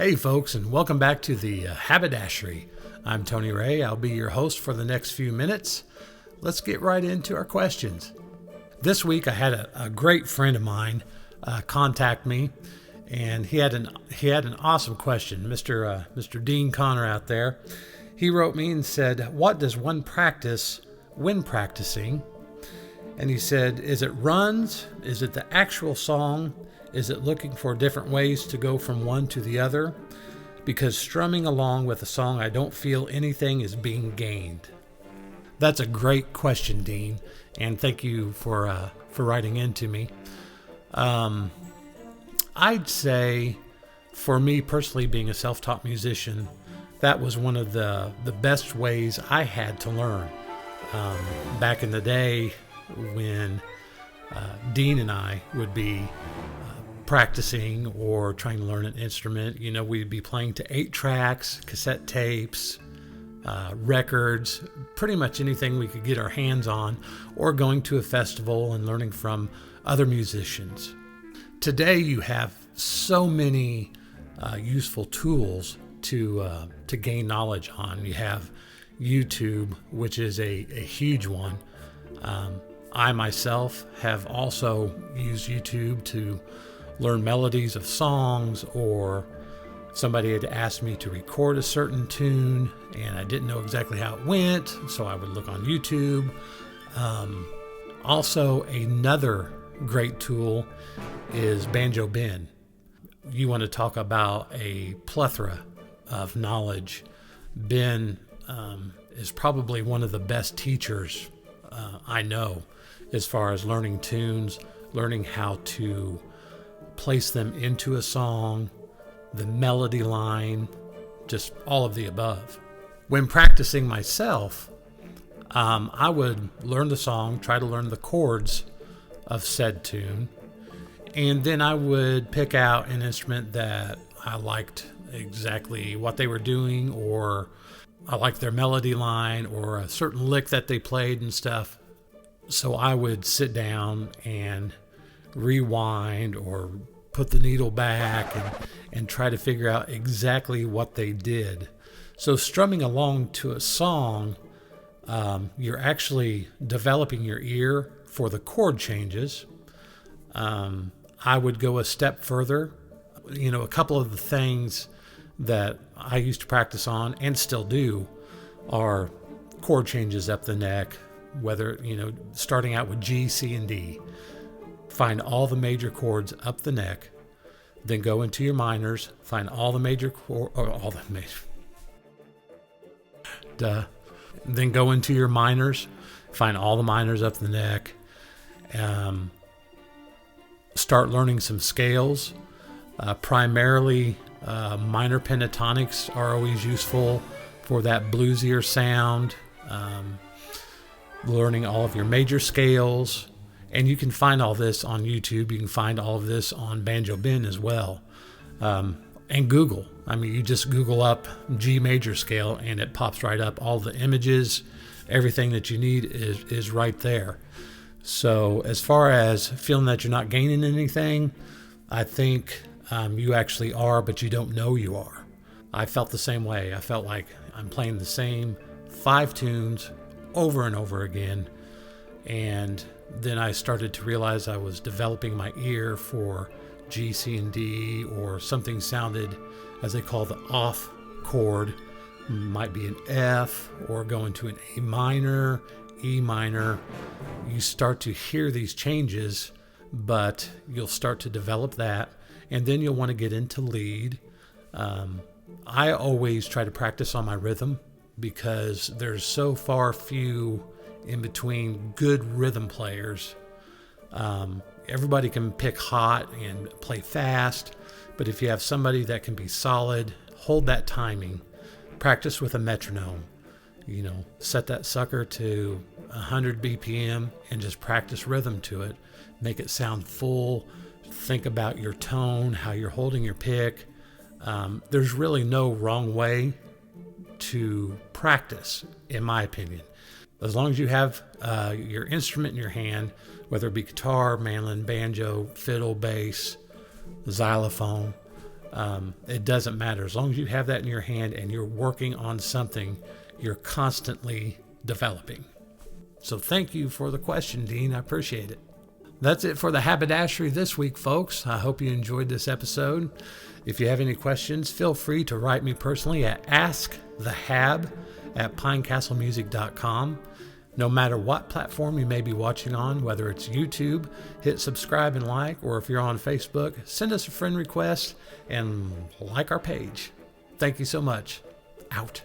Hey folks, and welcome back to the Haberdashery. I'm Tony Wray. I'll be your host for the next few minutes. Let's get right into our questions. This week I had a great friend of mine contact me, and he had an awesome question. Mr. Dean Connor out there, he wrote me and said, "What does one practice when practicing?" And he said, "Is it runs? Is it the actual song? Is it looking for different ways to go from one to the other? Because strumming along with a song, I don't feel anything is being gained." That's a great question, Dean, and thank you for writing into me. I'd say, for me personally, being a self-taught musician, that was one of the best ways I had to learn. Back in the day when Dean and I would be practicing or trying to learn an instrument, we'd be playing to 8 tracks, cassette tapes, records, pretty much anything we could get our hands on, or going to a festival and learning from other musicians. Today you have so many useful tools to gain knowledge on. You have YouTube, which is a huge one. I myself have also used YouTube to learn melodies of songs, or somebody had asked me to record a certain tune and I didn't know exactly how it went, so I would look on YouTube. Also, another great tool is Banjo Ben. You want to talk about a plethora of knowledge. Ben is probably one of the best teachers I know as far as learning tunes, learning how to place them into a song, the melody line, just all of the above. When practicing myself, I would learn the song, try to learn the chords of said tune, and then I would pick out an instrument that I liked exactly what they were doing, or I liked their melody line or a certain lick that they played and stuff. So I would sit down and rewind or put the needle back and try to figure out exactly what they did. So strumming along to a song, you're actually developing your ear for the chord changes. I would go a step further. A couple of the things that I used to practice on and still do are chord changes up the neck, whether, starting out with G, C, and D. Find all the major chords up the neck, then go into your minors, find all the major chords, then go into your minors, find all the minors up the neck, start learning some scales. Primarily, minor pentatonics are always useful for that bluesier sound. Learning all of your major scales. And you can find all this on YouTube. You can find all of this on Banjo Ben as well. And Google. You just Google up G major scale and it pops right up. All the images, everything that you need is right there. So as far as feeling that you're not gaining anything, I think you actually are, but you don't know you are. I felt the same way. I felt like I'm playing the same 5 tunes over and over again. And then I started to realize I was developing my ear for G, C, and D, or something sounded, as they call the off chord, might be an F, or go into an A minor, E minor. You start to hear these changes, but you'll start to develop that, and then you'll want to get into lead. I always try to practice on my rhythm because there's so far few in between good rhythm players. Everybody can pick hot and play fast, but if you have somebody that can be solid, hold that timing, practice with a metronome. Set that sucker to 100 BPM and just practice rhythm to it. Make it sound full. Think about your tone, how you're holding your pick. There's really no wrong way to practice, in my opinion. As long as you have your instrument in your hand, whether it be guitar, mandolin, banjo, fiddle, bass, xylophone, It doesn't matter. As long as you have that in your hand and you're working on something, you're constantly developing. So thank you for the question, Dean. I appreciate it. That's it for the haberdashery this week, folks. I hope you enjoyed this episode. If you have any questions, feel free to write me personally at askthehab@pinecastlemusic.com. No matter what platform you may be watching on, whether it's YouTube, hit subscribe and like, or if you're on Facebook, send us a friend request and like our page. Thank you so much. Out.